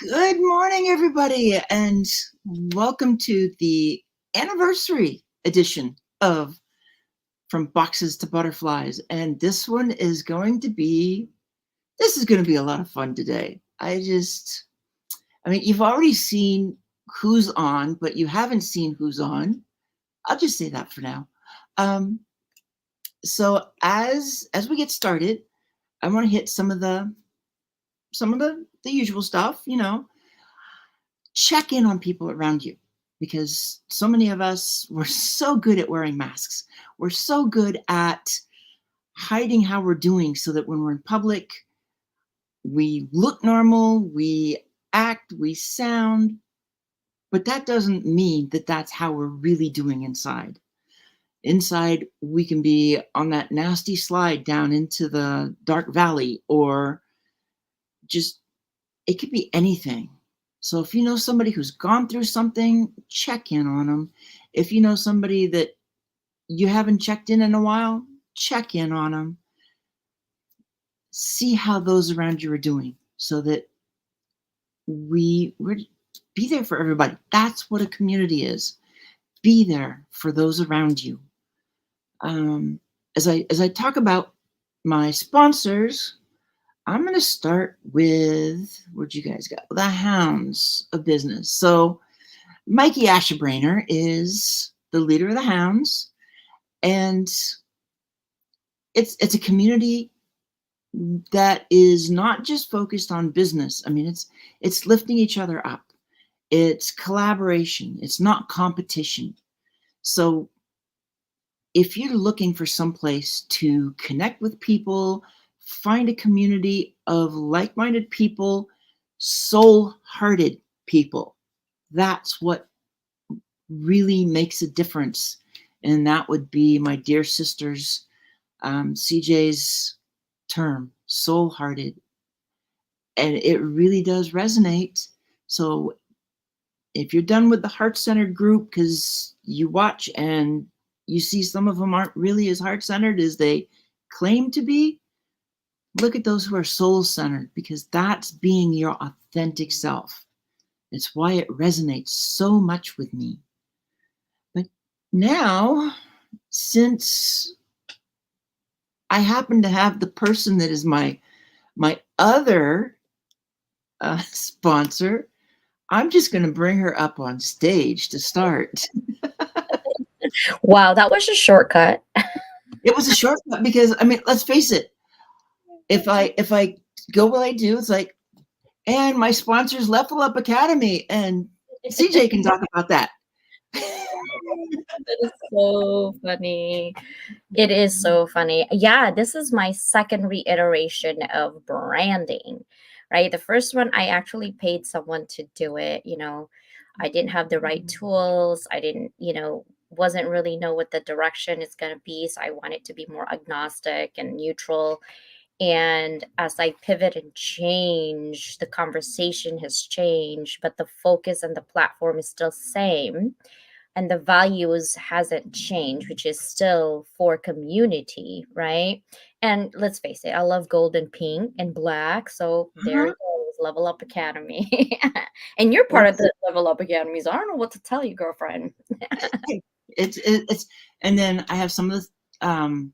Good morning, everybody, and welcome to the anniversary edition of From Boxes to Butterflies. And this is going to be a lot of fun today. You've already seen who's on, but you haven't seen who's on. I'll just say that for now. So as we get started, I want to hit some of the usual stuff, check in on people around you, because so many of us, we're so good at wearing masks. We're so good at hiding how we're doing so that when we're in public, we look normal, we act, we sound, but that doesn't mean that that's how we're really doing inside. Inside, we can be on that nasty slide down into the dark valley, or just, it could be anything. So if you know somebody who's gone through something, check in on them. If you know somebody that you haven't checked in a while, check in on them. See how those around you are doing, so that we're be there for everybody. That's what a community is. Be there for those around you. As I talk about my sponsors, I'm going to start with, where'd you guys go? The Hounds of Business. So Mikey Ashebrainer is the leader of the Hounds, and it's a community that is not just focused on business. I mean, it's lifting each other up. It's collaboration. It's not competition. So if you're looking for some place to connect with people, find a community of like-minded people, soul-hearted people, that's what really makes a difference. And that would be my dear sister's, CJ's term, soul-hearted. And it really does resonate. So if you're done with the heart-centered group, because you watch and you see some of them aren't really as heart-centered as they claim to be, look at those who are soul-centered, because that's being your authentic self. It's why it resonates so much with me. But now, since I happen to have the person that is my other sponsor, I'm just going to bring her up on stage to start. Wow, that was a shortcut. It was a shortcut because, I mean, let's face it. If I go what I do, it's like, and my sponsor's Level Up Academy, and CJ can talk about that. That is so funny. It is so funny. Yeah, this is my second reiteration of branding, right? The first one, I actually paid someone to do it. I didn't have the right tools. I didn't, wasn't really know what the direction is going to be. So I wanted to be more agnostic and neutral. And as I pivot and change, the conversation has changed, but the focus and the platform is still same. And the values hasn't changed, which is still for community, right? And let's face it, I love gold and pink and black. So there it goes, Level Up Academy. And you're part of the Level Up Academy. So I don't know what to tell you, girlfriend. It's and then I have some of the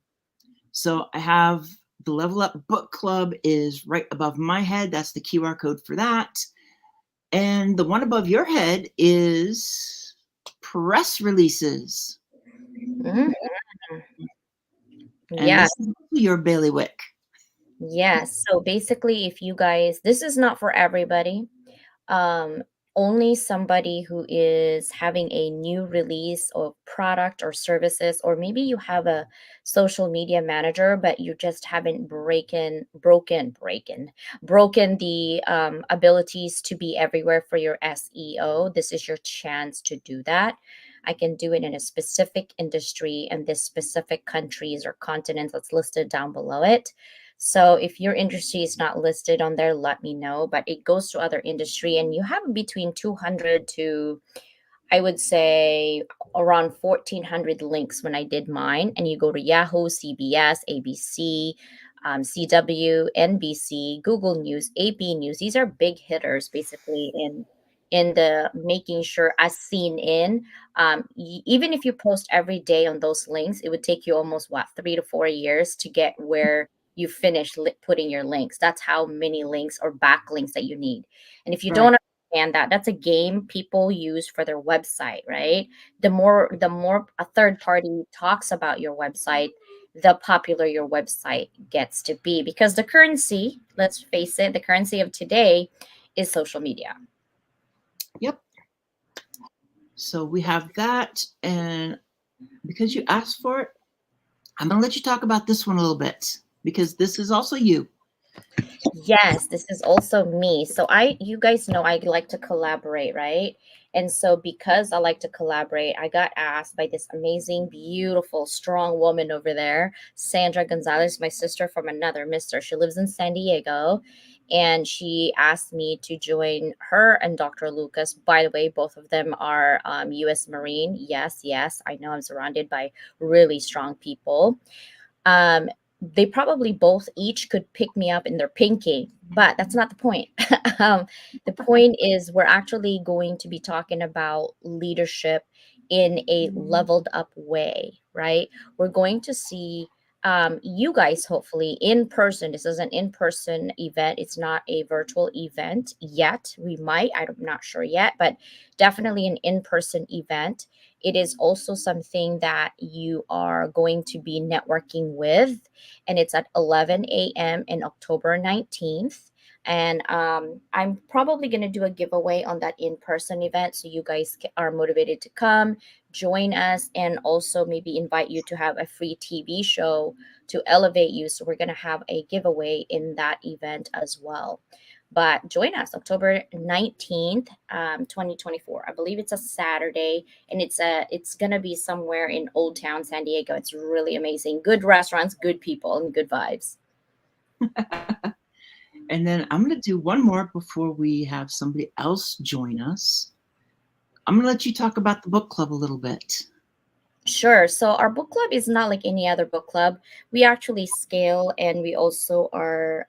so I have the Level Up Book Club is right above my head. That's the QR code for that. And the one above your head is press releases. Mm-hmm. And Yeah. this is your bailiwick. Yes. So basically, if you guys, this is not for everybody. Um, Only somebody who is having a new release of product or services, or maybe you have a social media manager, but you just haven't broken the abilities to be everywhere for your SEO. This is your chance to do that. I can do it in a specific industry and this specific countries or continents that's listed down below it. So if your industry is not listed on there, let me know. But it goes to other industry, and you have between 200 to, I would say, around 1,400 links when I did mine. And you go to Yahoo, CBS, ABC, CW, NBC, Google News, AP News. These are big hitters basically in the making sure as seen in. Even if you post every day on those links, it would take you almost what 3 to 4 years to get where you finish putting your links. That's how many links or backlinks that you need. And if you Right. don't understand that, that's a game people use for their website, right? The more a third party talks about your website, the popular your website gets to be, because the currency, let's face it, the currency of today is social media. Yep. So we have that. And because you asked for it, I'm going to let you talk about this one a little bit because this is also you. Yes, this is also me. So you guys know I like to collaborate, right? And so because I like to collaborate, I got asked by this amazing, beautiful, strong woman over there, Sandra Gonzalez, my sister from another mister. She lives in San Diego. And she asked me to join her and Dr. Lucas. By the way, both of them are U.S. Marine. Yes, yes, I know I'm surrounded by really strong people. um they probably both each could pick me up in their pinky, but that's not the point. um the point is we're actually going to be talking about leadership in a leveled up way, right? We're going to see you guys hopefully in person. This is an in-person event, it's not a virtual event yet. We might, I'm not sure yet, but definitely an in-person event. It is also something that you are going to be networking with, and it's at 11 a.m. in October 19th. And I'm probably going to do a giveaway on that in person event. So you guys are motivated to come, join us, and also maybe invite you to have a free TV show to elevate you. So we're going to have a giveaway in that event as well. But join us October 19th, 2024. I believe it's a Saturday, and it's gonna be somewhere in Old Town San Diego. It's really amazing. Good restaurants, good people, and good vibes. And then I'm going to do one more before we have somebody else join us. I'm going to let you talk about the book club a little bit. Sure. So our book club is not like any other book club. We actually scale, and we also are,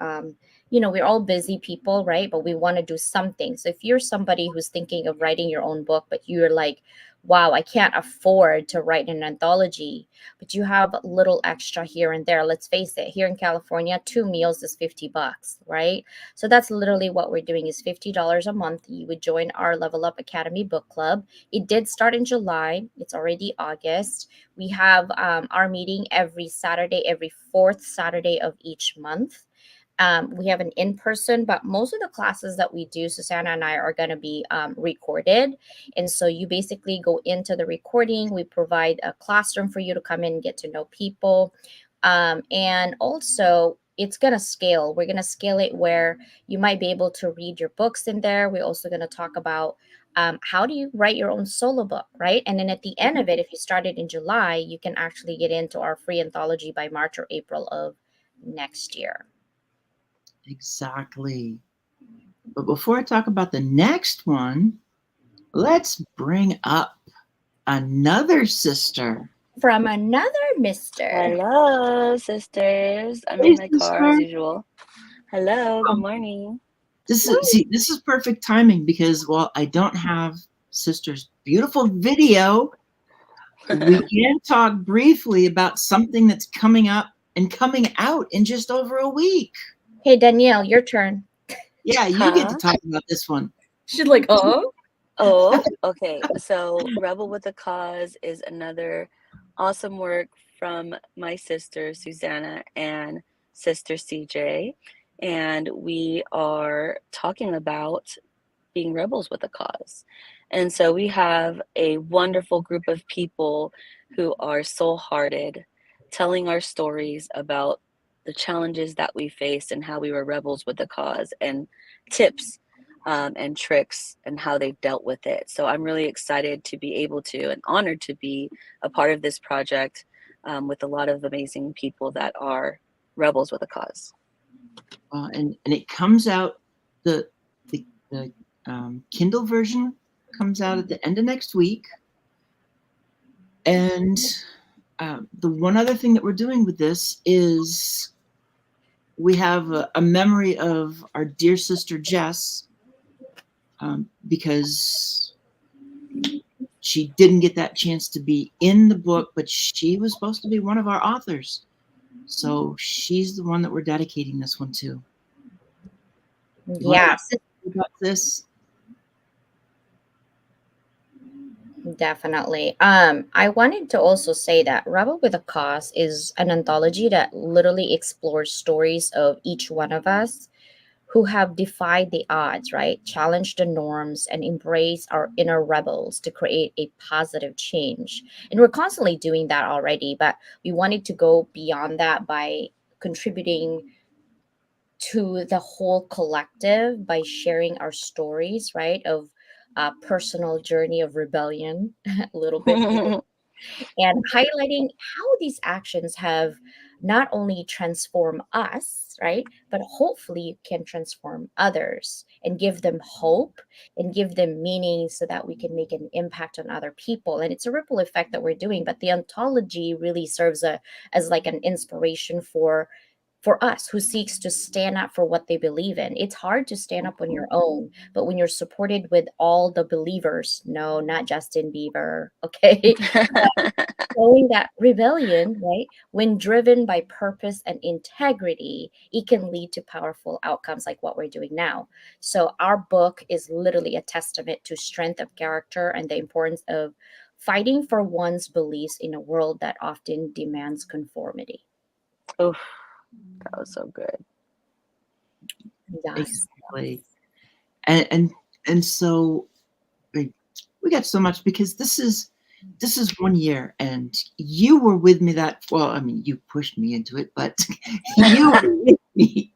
we're all busy people, right? But we want to do something. So if you're somebody who's thinking of writing your own book, but you're like, wow, I can't afford to write an anthology, but you have a little extra here and there. Let's face it, here in California, 2 meals is $50, right? So that's literally what we're doing is $50 a month. You would join our Level Up Academy book club. It did start in July. It's already August. We have our meeting every Saturday, every fourth Saturday of each month. We have an in-person, but most of the classes that we do, Susanna and I, are going to be recorded. And so you basically go into the recording. We provide a classroom for you to come in and get to know people. And also, it's going to scale. We're going to scale it where you might be able to read your books in there. We're also going to talk about how do you write your own solo book, right? And then at the end of it, if you started in July, you can actually get into our free anthology by March or April of next year. Exactly. But before I talk about the next one, let's bring up another sister. From another mister. Hello, sisters. I'm Hey, in my car as sister. usual. Hello, good morning. This is perfect timing because while I don't have sister's beautiful video, we can talk briefly about something that's coming up and coming out in just over a week. Hey, Danielle, your turn. Yeah, you get to talk about this one. She's like, oh. Oh, okay. So, Rebel with a Cause is another awesome work from my sister, Susanna, and sister CJ. And we are talking about being rebels with a cause. And so we have a wonderful group of people who are soul hearted, telling our stories about the challenges that we faced and how we were rebels with the cause, and tips and tricks and how they've dealt with it. So I'm really excited to be able to and honored to be a part of this project with a lot of amazing people that are rebels with a cause. And it comes out, the Kindle version comes out at the end of next week. And the one other thing that we're doing with this is we have a memory of our dear sister Jess, because she didn't get that chance to be in the book, but she was supposed to be one of our authors. So she's the one that we're dedicating this one to. Yeah, About this? definitely. I wanted to also say that Rebel with a Cause is an anthology that literally explores stories of each one of us who have defied the odds, right? Challenged the norms and embrace our inner rebels to create a positive change. And we're constantly doing that already, but we wanted to go beyond that by contributing to the whole collective by sharing our stories, right? Of personal journey of rebellion, a little bit here, and highlighting how these actions have not only transformed us, right, but hopefully can transform others and give them hope and give them meaning so that we can make an impact on other people. And it's a ripple effect that we're doing, but the ontology really serves as like an inspiration for us who seeks to stand up for what they believe in. It's hard to stand up on your own, but when you're supported with all the believers, no, not Justin Bieber, okay, showing that rebellion, right, when driven by purpose and integrity, it can lead to powerful outcomes like what we're doing now. So our book is literally a testament to strength of character and the importance of fighting for one's beliefs in a world that often demands conformity. Oof, that was so good. Yes. Exactly. And so we got so much because this is 1 year, and you were with me that, well, I mean, you pushed me into it, but you were with me.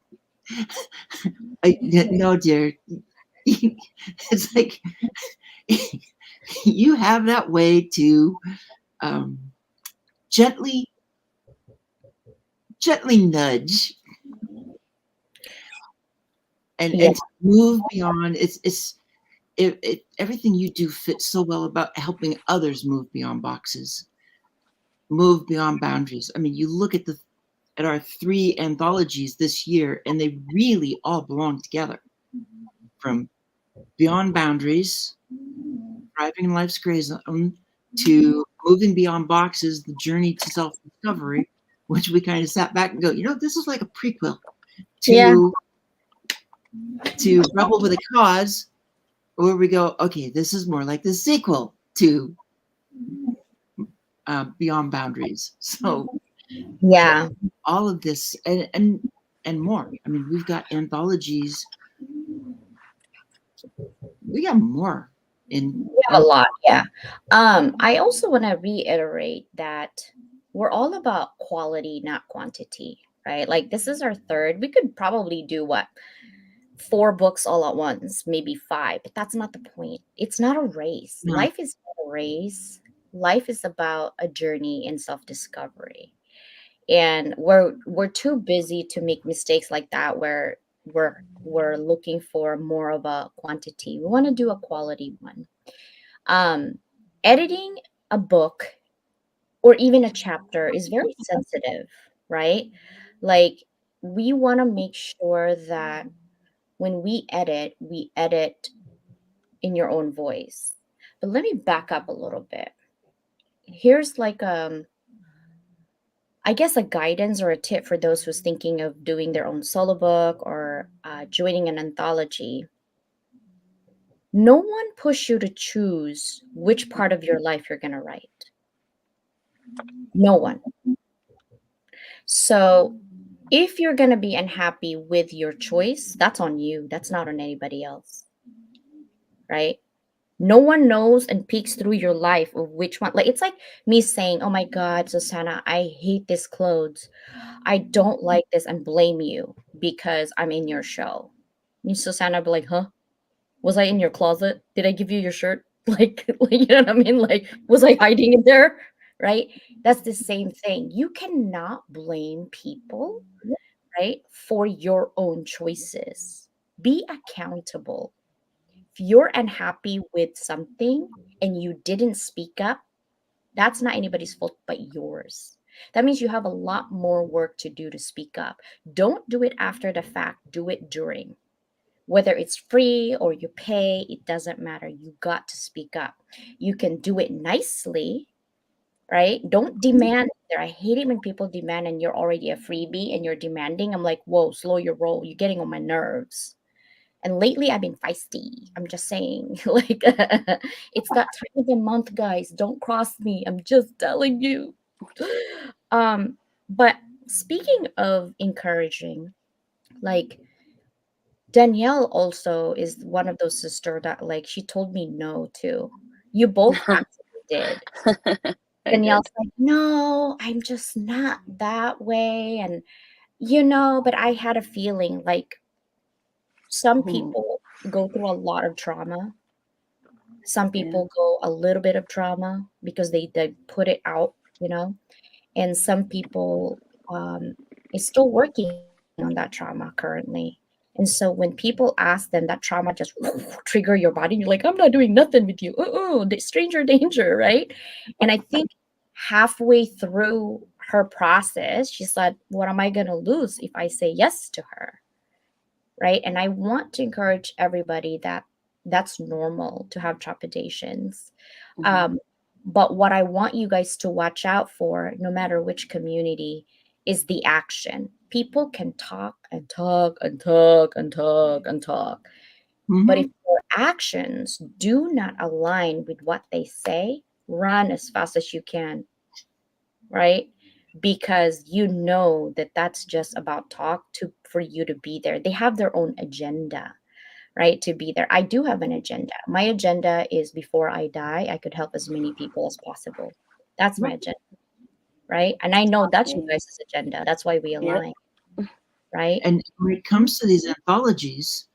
No, dear. It's like you have that way to gently nudge Yeah. and to move beyond. Everything you do fits so well about helping others move beyond boxes, move beyond boundaries. I mean, you look at our 3 anthologies this year, and they really all belong together. From Beyond Boundaries, Thriving in Life's Gray Zone, to Moving Beyond Boxes, The Journey to Self-Discovery, which we kind of sat back and go, this is like a prequel Yeah. to Rebel with a Cause, where we go, okay, this is more like the sequel to Beyond Boundaries. So Yeah. all of this and more. I mean, we've got anthologies. We got more in We have a lot. Yeah. I also want to reiterate that we're all about quality, not quantity, right? Like this is our third. We could probably do what? 4 books all at once, maybe 5, but that's not the point. It's not a race. No. Life is not a race. Life is about a journey in self-discovery. And we're too busy to make mistakes like that where we're looking for more of a quantity. We want to do a quality one. um Editing a book or even a chapter is very sensitive, right? Like we want to make sure that when we edit in your own voice. But let me back up a little bit. Here's like I guess a guidance or a tip for those who's thinking of doing their own solo book or joining an anthology. No one pushed you to choose which part of your life you're going to write. No one. So if you're going to be unhappy with your choice, that's on you. That's not on anybody else. Right? No one knows and peeks through your life of which one. Like it's like me saying, "Oh my God, Susanna, I hate this clothes. I don't like this," and blame you because I'm in your show. And Susanna be like, "Huh? Was I in your closet? Did I give you your shirt?" Like you know what I mean? Like, was I hiding it there? Right? That's the same thing. You cannot blame people, right, for your own choices. Be accountable. If you're unhappy with something and you didn't speak up, that's not anybody's fault but yours. That means you have a lot more work to do to speak up. Don't do it after the fact, do it during. Whether it's free or you pay, it doesn't matter. You got to speak up. You can do it nicely, right? Don't demand either. I hate it when people demand and you're already a freebie and you're demanding. I'm like, whoa, slow your roll. You're getting on my nerves. And lately I've been feisty. I'm just saying, like, it's that time of the month, guys. Don't cross me. I'm just telling you. But speaking of encouraging, like, Danielle also is one of those sister that like she told me no to. You both actually did. I Danielle's did. like, no, I'm just not that way. And but I had a feeling like some Mhm. people go through a lot of trauma. Some Yeah. people go a little bit of trauma because they put it out, and some people is still working on that trauma currently. And so when people ask them, that trauma just trigger your body, and you're like, I'm not doing nothing with you. The stranger danger, right? And I think halfway through her process, she said, what am I going to lose if I say yes to her? Right? And I want to encourage everybody that that's normal to have trepidations. Mhm. Um, but what I want you guys to watch out for, no matter which community, is the action. People can talk and talk and talk and talk and talk. But if Mhm. your actions do not align with what they say, run as fast as you can, right? Because you know that that's just about talk to for you to be there. They have their own agenda, right? To be there. I do have an agenda. My agenda is before I die, I could help as many people as possible. That's my Right. agenda, right? And I know that's you Awesome. guys' agenda. That's why we Yep. align, right? And when it comes to these anthologies,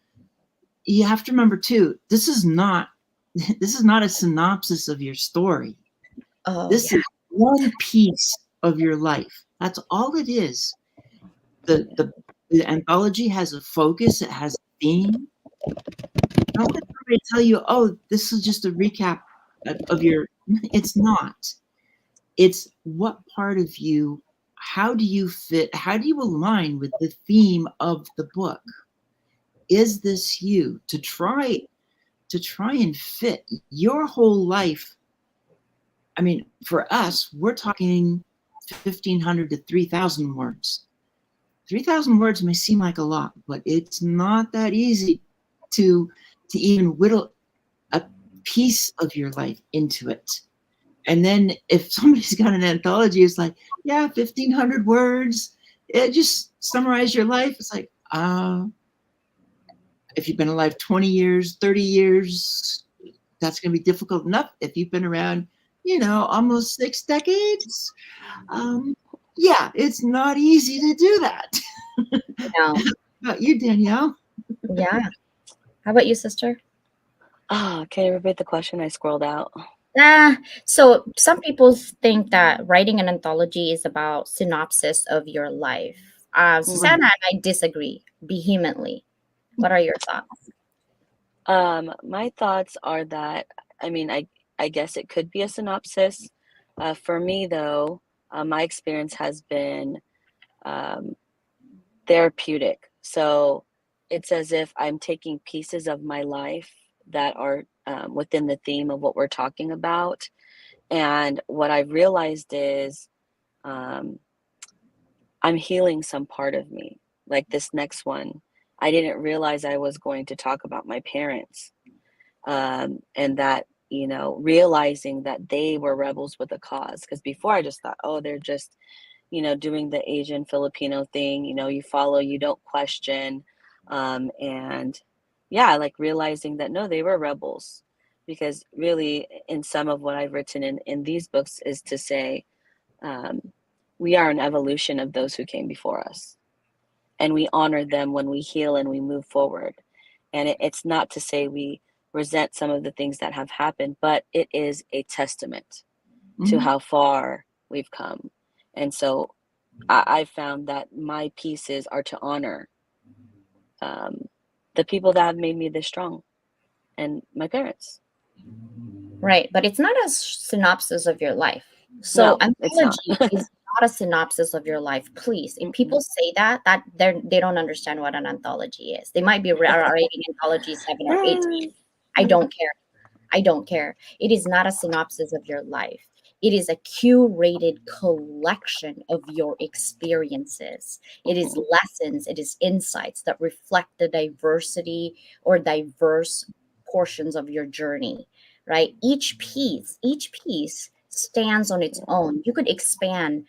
you have to remember too, this is not a synopsis of your story. Oh This yeah. is one piece of your life. That's all it is. The anthology has a focus, it has a theme. Don't let everybody tell you, oh, this is just a recap of your it's not. It's what part of you, how do you fit, how do you align with the theme of the book? Is this you? To try and fit your whole life. I mean, for us, we're talking 1,500 to 3,000 words. 3,000 words may seem like a lot, but it's not that easy to even whittle a piece of your life into it. And then if somebody's got an anthology, it's like, yeah, 1,500 words. It just summarize your life. It's like, if you've been alive 20 years, 30 years, that's going to be difficult enough. If you've been around, almost 6 decades, yeah, it's not easy to do that. No. How about you, Danielle? Yeah. How about you, sister? Can you repeat the question? I scrolled out. So some people think that writing an anthology is about synopsis of your life. Mhm. Susanna and I disagree vehemently. What are your thoughts? My thoughts are that, I mean, I guess it could be a synopsis. For me, though, my experience has been um, therapeutic. So it's as if I'm taking pieces of my life that are within the theme of what we're talking about. And what I've realized is um, I'm healing some part of me. Like this next one, I didn't realize I was going to talk about my parents, and that, realizing that they were rebels with a cause. Because before I just thought, oh, they're just, doing the Asian Filipino thing, you follow, you don't question. And yeah, like realizing that no, they were rebels. Because really, in some of what I've written in these books is to say, um, we are an evolution of those who came before us. And we honor them when we heal and we move forward. And it's not to say we resent some of the things that have happened, but it is a testament to Mhm. how far we've come. And so I found that my pieces are to honor um, the people that have made me this strong and my parents. Right, but it's not a synopsis of your life. So No, it's not. anthology is not a synopsis of your life, please. If people say that they don't understand what an anthology is. They might be rating anthology 7 or 8. I don't care. I don't care. It is not a synopsis of your life. It is a curated collection of your experiences. It is lessons, it is insights that reflect the diversity or diverse portions of your journey, right? Each piece stands on its own. You could expand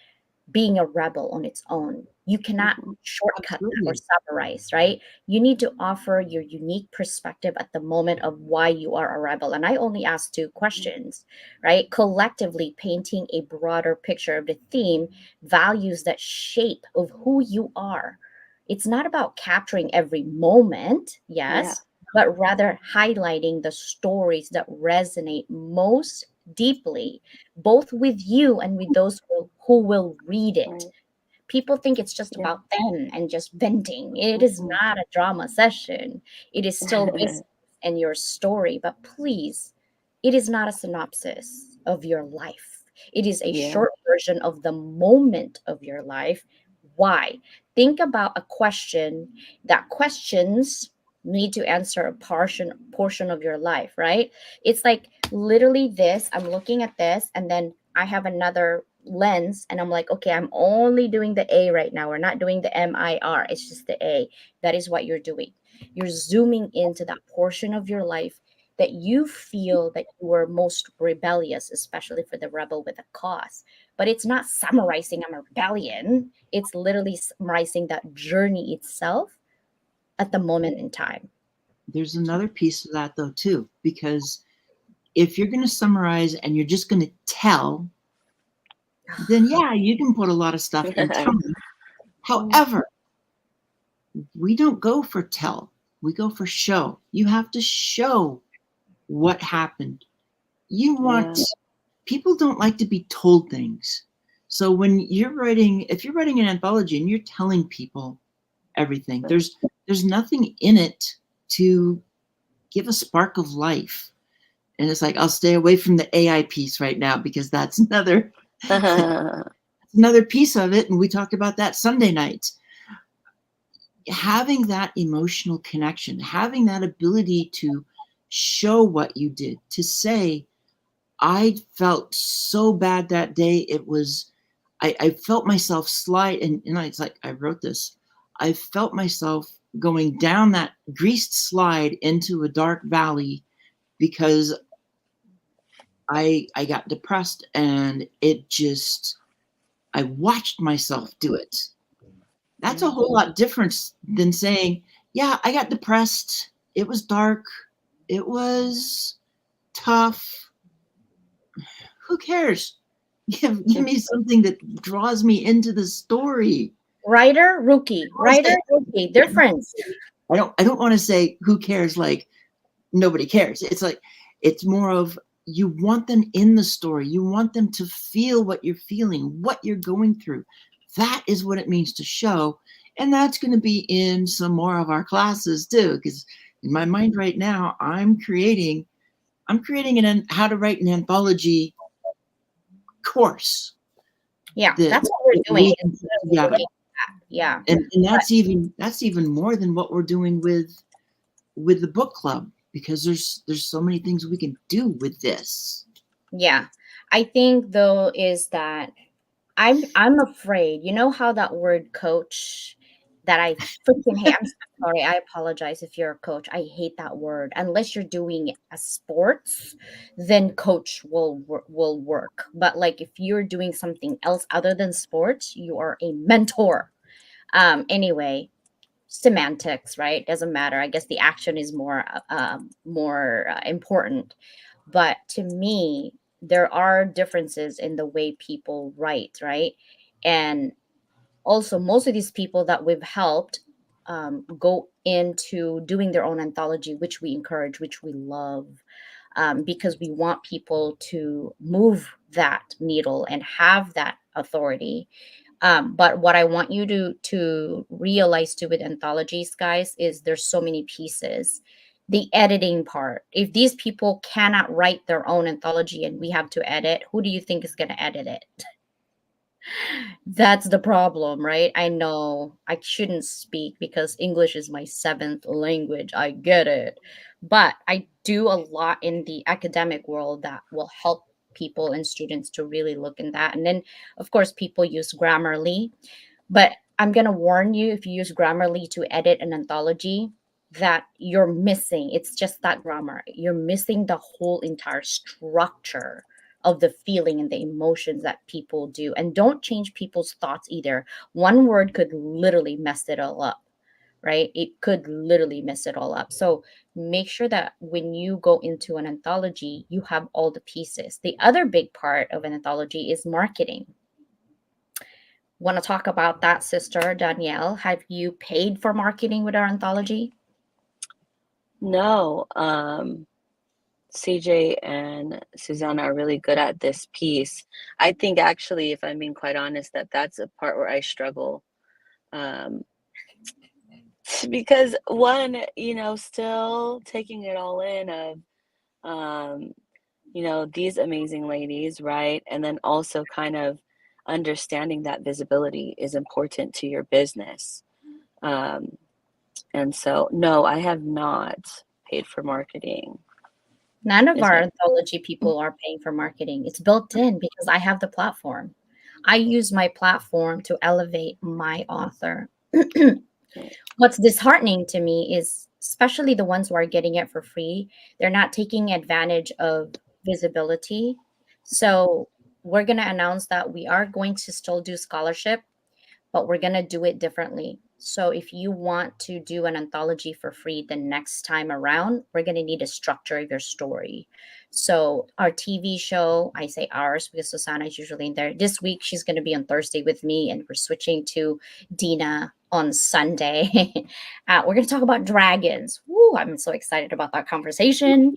being a rebel on its own. You cannot shortcut that or Absolutely. summarize, right? You need to offer your unique perspective at the moment of why you are a rebel. And I only asked 2 questions, right? Collectively painting a broader picture of the theme, values that shape of who you are. It's not about capturing every moment, Yeah. yes, but rather highlighting the stories that resonate most deeply, both with you and with those who will read it. Right. People think it's just Yeah. about them and just venting. It is not a drama session. It is still business and your story, but please, it is not a synopsis of your life. It is a Yeah. short version of the moment of your life. Why? Think about a question that questions need to answer a portion of your life, right? It's like literally this. I'm looking at this, and then I have another lens, and I'm like, okay, I'm only doing the A right now. We're not doing the MIR. It's just the A. That is what you're doing. You're zooming into that portion of your life that you feel that you were most rebellious, especially for the rebel with a cause. But it's not summarizing a rebellion. It's literally summarizing that journey itself at the moment in time. There's another piece of that though too, because if you're going to summarize and you're just going to tell, then yeah, you can put a lot of stuff in time. However, we don't go for tell. We go for show. You have to show what happened. You want Yeah. People don't like to be told things. So when you're writing, if you're writing an anthology and you're telling people everything, there's nothing in it to give a spark of life. And it's like, I'll stay away from the AI piece right now because that's another piece of it. And we talked about that Sunday night. Having that emotional connection, having that ability to show what you did, to say, I felt so bad that day. I felt myself slide. And it's like, I wrote this. I felt myself going down that greased slide into a dark valley because I got depressed, and I watched myself do it. That's a whole lot different than saying, yeah, I got depressed. It was dark. It was tough. Who cares? Give me something that draws me into the story. Writer, rookie, writer, rookie, difference. I don't want to say who cares, like nobody cares. It's like, it's more of, you want them in the story. You want them to feel what you're feeling, what you're going through. That is what it means to show. And that's going to be in some more of our classes too, because in my mind right now, I'm creating how to write an anthology course. Yeah, that, that's what we're that doing. we can put together. Yeah. And that's even more than what we're doing with the book club, because there's so many things we can do with this. Yeah. I think though is that I'm afraid. You know how that word coach that I freaking hate. I'm so sorry. I apologize if you're a coach. I hate that word. Unless you're doing a sports, then coach will work. But like if you're doing something else other than sports, you are a mentor. Anyway, semantics, right? Doesn't matter. I guess the action is more important. But to me, there are differences in the way people write, right? And also, most of these people that we've helped go into doing their own anthology, which we encourage, which we love, because we want people to move that needle and have that authority. But what I want you to realize too with anthologies, guys, is there's so many pieces. The editing part. If these people cannot write their own anthology and we have to edit, who do you think is going to edit it? That's the problem, right? I know I shouldn't speak because English is my seventh language. I get it. But I do a lot in the academic world that will help people and students to really look in that. And then, of course, people use Grammarly. But I'm going to warn you, if you use Grammarly to edit an anthology, that you're missing. It's just that grammar. You're missing the whole entire structure of the feeling and the emotions that people do. And don't change people's thoughts either. One word could literally mess it all up, right? It could literally mess it all up. So make sure that when you go into an anthology, you have all the pieces. The other big part of an anthology is marketing. Want to talk about that, Sister Danielle? Have you paid for marketing with our anthology? No, CJ and Susanna are really good at this piece. I think actually, if I'm being quite honest, that's a part where I struggle. Um, because one, still taking it all in of, these amazing ladies, right? And then also kind of understanding that visibility is important to your business. Um, and so, no, I have not paid for marketing. None of Is our my anthology people are paying for marketing. It's built in because I have the platform. I use my platform to elevate my author. What's disheartening to me is, especially the ones who are getting it for free, they're not taking advantage of visibility. So we're going to announce that we are going to still do scholarship, but we're going to do it differently. So if you want to do an anthology for free the next time around, we're going to need a structure of your story. So our TV show, I say ours because Susanna is usually in there. This week she's going to be on Thursday with me, and we're switching to Dina on Sunday. We're going to talk about dragons. Woo, I'm so excited about that conversation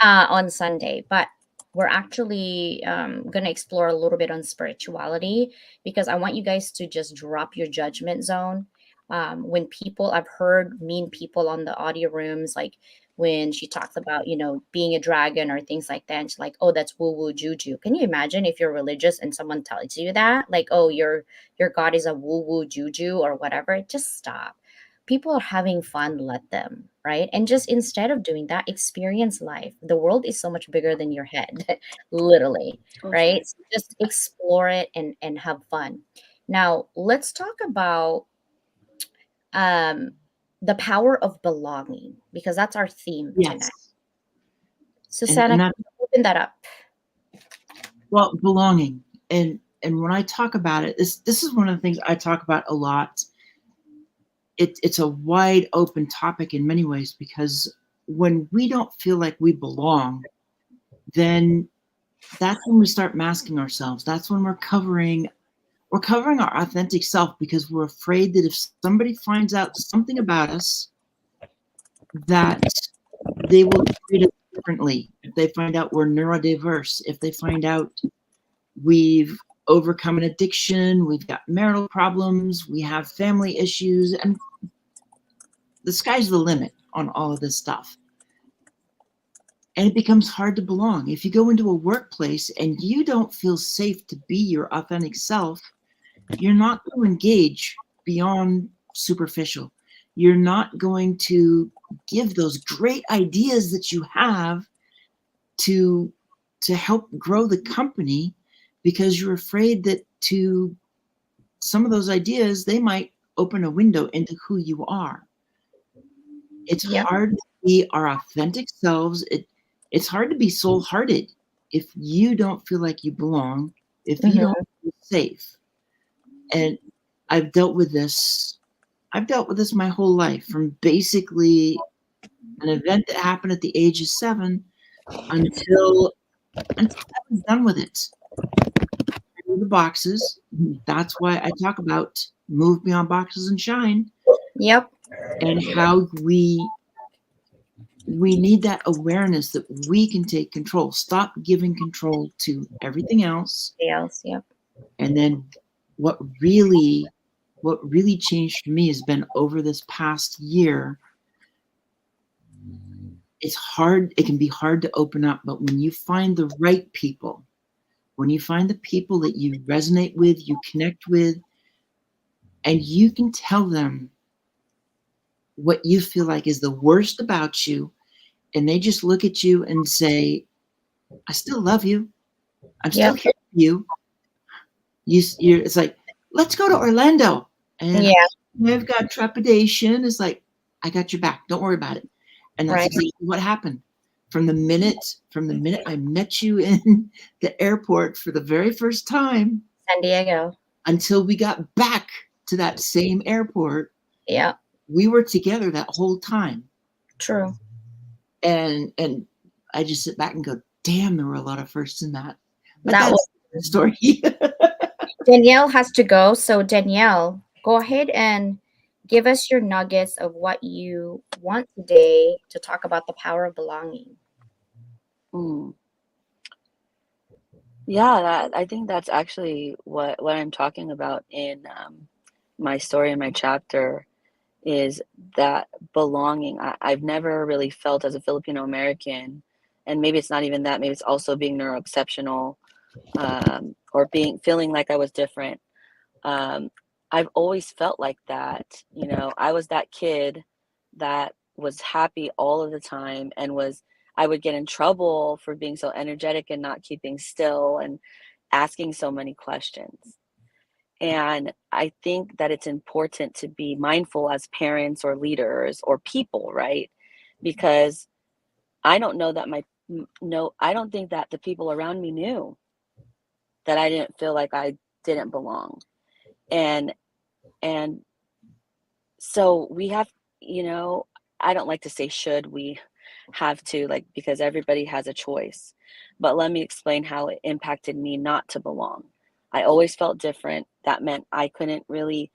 on Sunday. But we're actually going to explore a little bit on spirituality because I want you guys to just drop your judgment zone. When people, I've heard mean people on the audio rooms, like when she talks about, being a dragon or things like that. And she's like, oh, that's woo woo juju. Can you imagine if you're religious and someone tells you that? Like, oh, your God is a woo woo juju or whatever. Just stop. People are having fun, let them, right? And just instead of doing that, experience life. The world is so much bigger than your head, literally, okay? right? So just explore it and have fun. Now let's talk about um the power of belonging because that's our theme tonight. Yes. Susanna, And can that, you open that up? well, belonging. And when I talk about it, this is one of the things I talk about a lot. It's a wide open topic in many ways because when we don't feel like we belong, then that's when we start masking ourselves. That's when we're covering our authentic self because we're afraid that if somebody finds out something about us, that they will treat us differently. If they find out we're neurodiverse, if they find out we've overcome an addiction, we've got marital problems, we have family issues, and the sky's the limit on all of this stuff. And it becomes hard to belong. If you go into a workplace and you don't feel safe to be your authentic self, you're not going to engage beyond superficial. You're not going to give those great ideas that you have to help grow the company because you're afraid that to some of those ideas, they might open a window into who you are. It's Yep. hard to be our authentic selves. It's hard to be soul-hearted if you don't feel like you belong, if you don't feel safe. And I've dealt with this my whole life, from basically an event that happened at the age of 7 until I was done with it. The boxes. That's why I talk about move beyond boxes and shine, Yep. and how we need that awareness that we can take control. Stop giving control to everything else. Yes. Yep. And then what really changed for me has been over this past year. It's hard. It can be hard to open up, but when you find the right people when you find the people that you resonate with, you connect with, and you can tell them what you feel like is the worst about you, and they just look at you and say, I still love you. I'm still here for you. It's like, let's go to Orlando. And I've got trepidation. It's like, I got your back. Don't worry about it. And that's exactly what happened. From the minute I met you in the airport for the very first time, San Diego, until we got back to that same airport, we were together that whole time. True. And I just sit back and go, damn, there were a lot of firsts in that. But that's the story. Danielle has to go. So Danielle, go ahead and give us your nuggets of what you want today to talk about the power of belonging. Yeah, I think that's actually what I'm talking about in my story in my chapter, is that belonging. I've never really felt as a Filipino American, and maybe it's not even that, maybe it's also being neuroexceptional, or feeling like I was different. I've always felt like that. You know, I was that kid that was happy all of the time, and I would get in trouble for being so energetic and not keeping still and asking so many questions. And I think that it's important to be mindful as parents or leaders or people, right? Because I don't know that I don't think that the people around me knew that I didn't feel like I didn't belong. And so we have, I don't like to say should we have to, like, because everybody has a choice. But let me explain how it impacted me not to belong. I always felt different. That meant I couldn't really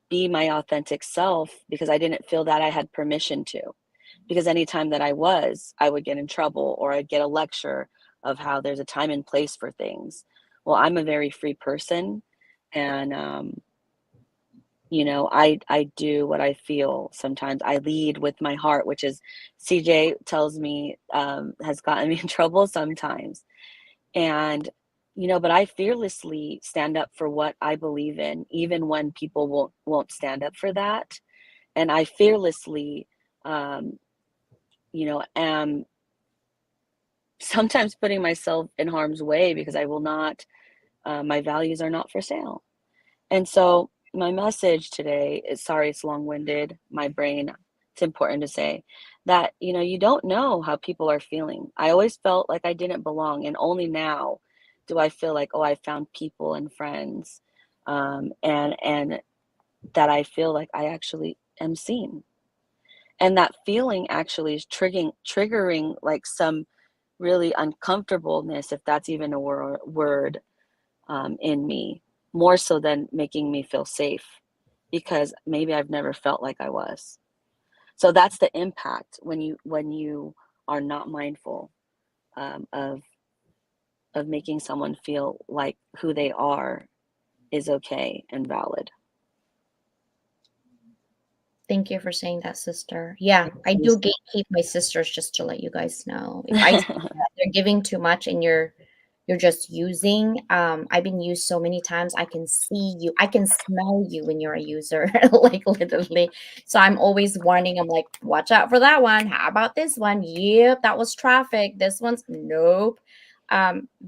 be my authentic self because I didn't feel that I had permission to. Because anytime that I would get in trouble, or I'd get a lecture of how there's a time and place for things. Well, I'm a very free person, and I do what I feel. Sometimes I lead with my heart, which is, CJ tells me, has gotten me in trouble sometimes. And, but I fearlessly stand up for what I believe in, even when people won't stand up for that. And I fearlessly, am sometimes putting myself in harm's way because I will not, my values are not for sale. And so my message today is, sorry, it's long-winded, my brain, it's important to say that, you don't know how people are feeling. I always felt like I didn't belong, and only now do I feel like, oh, I found people and friends, and that I feel like I actually am seen. And that feeling actually is triggering like some really uncomfortableness, if that's even a word, in me, more so than making me feel safe, because maybe I've never felt like I was. So that's the impact when you are not mindful, of making someone feel like who they are is okay and valid. Thank you for saying that, sister. Yeah, I do gatekeep my sisters, just to let you guys know. If I see that they're giving too much and you're just using, I've been used so many times. I can see you, I can smell you when you're a user, like literally. So I'm always warning. I'm like, watch out for that one. How about this one? Yep, that was traffic. This one's nope.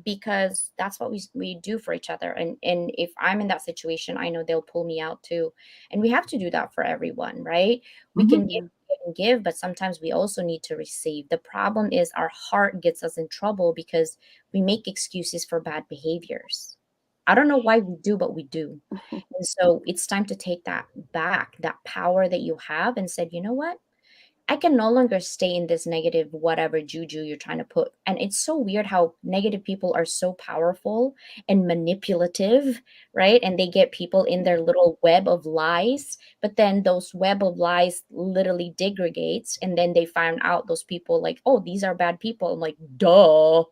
Because that's what we do for each other. And if I'm in that situation, I know they'll pull me out too. And we have to do that for everyone, right? We can give and give, but sometimes we also need to receive. The problem is our heart gets us in trouble because we make excuses for bad behaviors. I don't know why we do, but we do. And so it's time to take that back, that power that you have, and said, you know what? I can no longer stay in this negative whatever juju you're trying to put. And it's so weird how negative people are so powerful and manipulative, right? And they get people in their little web of lies, but then those web of lies literally degrades, and then they find out those people like, oh, these are bad people. I'm like, duh,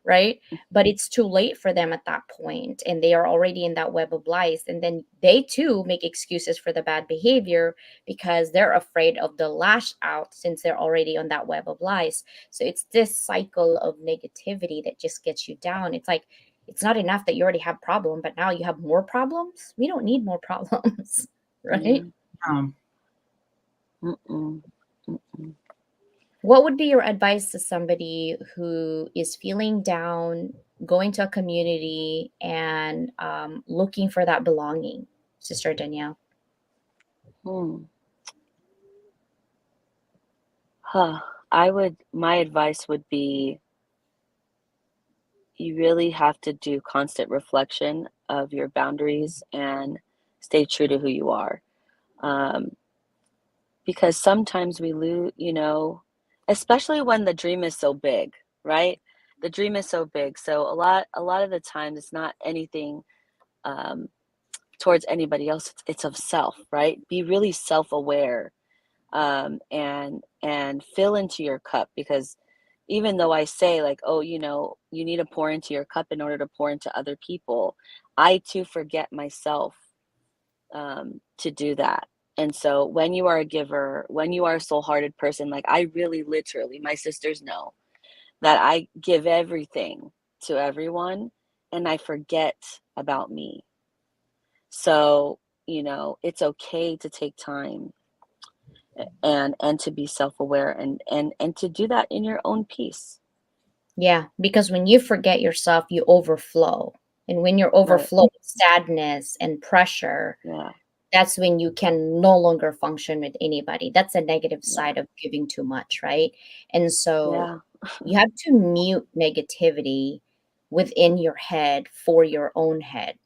right? But it's too late for them at that point, and they are already in that web of lies, and then they too make excuses for the bad behavior because they're afraid of the lash out since they're already on that web of lies. So it's this cycle of negativity that just gets you down. It's not enough that you already have problem, but now you have more problems. We don't need more problems, right? Um, Mm-mm. Mm-mm. What would be your advice to somebody who is feeling down, going to a community, and looking for that belonging, Sister Danielle? Hmm. Huh. My advice would be you really have to do constant reflection of your boundaries and stay true to who you are. Um, because sometimes we lose, especially when the dream is so big, right? The dream is so big. So a lot of the times it's not anything um, towards anybody else. It's of self, right? Be really self-aware, and fill into your cup, because even though I say like, oh, you need to pour into your cup in order to pour into other people, I too forget myself to do that. And so when you are a giver, when you are a soul-hearted person, like I really literally, my sisters know that I give everything to everyone and I forget about me. So, it's okay to take time and to be self-aware and to do that in your own peace. Yeah, because when you forget yourself, you overflow. And when you're Right. overflow with sadness and pressure, Yeah. that's when you can no longer function with anybody. That's a negative Yeah. side of giving too much, right? And so Yeah. you have to mute negativity within your head for your own head.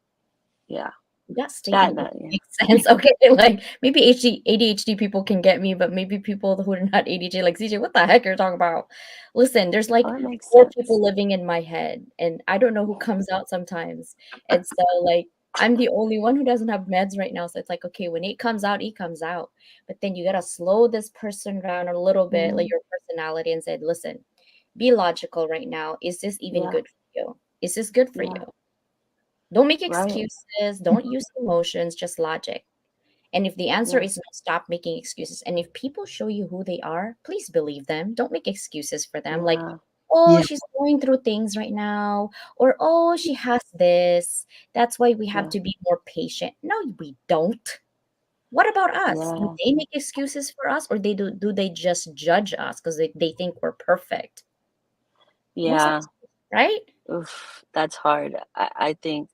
Yeah. That statement Yeah. makes sense. Okay, like maybe ADHD people can get me, but maybe people who are not ADHD, like CJ, what the heck you're talking about? Listen, there's like Oh, it makes 4 sense. people living in my head, and I don't know who comes out sometimes. And so, like, I'm the only one who doesn't have meds right now. So it's like, okay, when it comes out, it comes out. But then you gotta slow this person down a little bit, like Mm, your personality, and say, listen, be logical right now. Is this even yeah. good for you? Is this good for Yeah. you? Don't make Right. excuses. Don't use emotions, just logic. And if the answer Yeah. is no, stop making excuses. And if people show you who they are, please believe them. Don't make excuses for them. Like, Yeah. oh, yeah, she's going through things right now, or oh, she has this. That's why we have Yeah. to be more patient. No, we don't. What about us? Do Yeah. they make excuses for us, or do they just judge us because they think we're perfect? Most of Yeah. us, right? Oof, that's hard. I think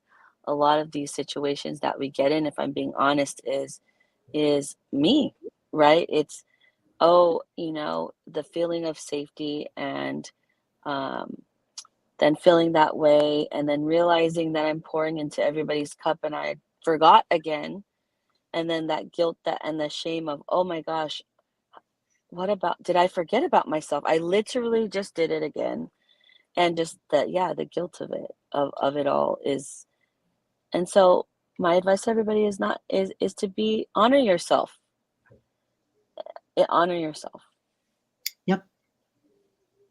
a lot of these situations that we get in, if I'm being honest, is me, right? It's, oh, the feeling of safety and um then feeling that way and then realizing that I'm pouring into everybody's cup and I forgot again. And then that guilt that and the shame of, oh my gosh, did I forget about myself? I literally just did it again. And just the guilt of it, of it all is, and so my advice to everybody is not is to be honor yourself. Honor yourself. yep.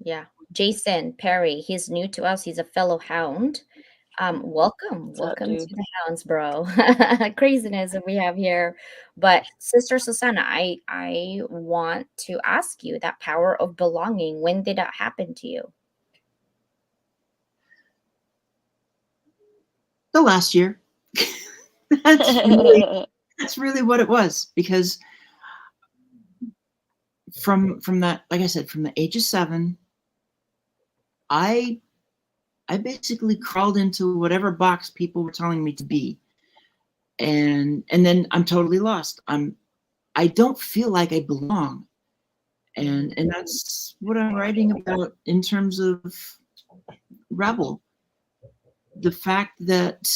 Yeah. Jason Perry, he's new to us. He's a fellow hound. Welcome, What's up, welcome to dude? the hounds, bro. Craziness that we have here. But Sister Susanna, I want to ask you that power of belonging. When did that happen to you? The last year. that's really that's really what it was, because from that, like I said, from the age of 7, I I basically crawled into whatever box people were telling me to be, and then I'm totally lost. I don't feel like I belong, and that's what I'm writing about in terms of Rebel. The fact that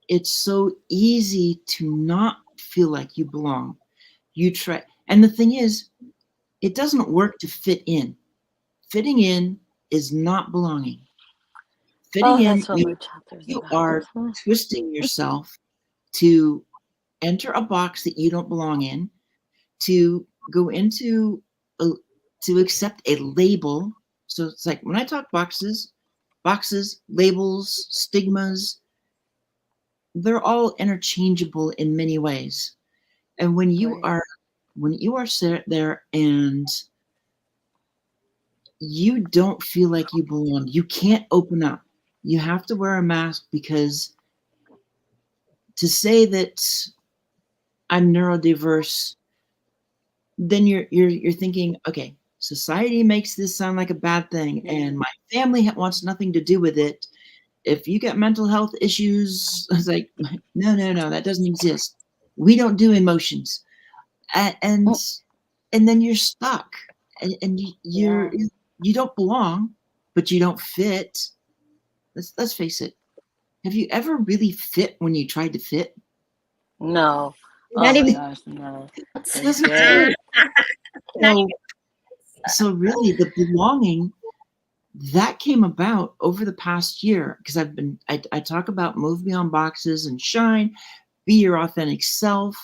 it's so easy to not feel like you belong. You try, and the thing is, it doesn't work to fit in. Fitting in is not belonging. Fitting Oh, in that's what means my chapter's you about. are twisting yourself to enter a box that you don't belong in, to go into a, to accept a label. So it's like when I talk boxes, labels, stigmas, they're all interchangeable in many ways. And Right. when you are sitting there and you don't feel like you belong, you can't open up. You have to wear a mask, because to say that I'm neurodiverse, then you're thinking, okay, society makes this sound like a bad thing, and my family wants nothing to do with it. If you get mental health issues, it's like, no, that doesn't exist. We don't do emotions, and then you're stuck, and you don't belong, but you don't fit. Let's face it. Have you ever really fit when you tried to fit? No. Not Oh my even. gosh, no. It doesn't work. So really, the belonging that came about over the past year, because I talk about move beyond boxes and shine, be your authentic self,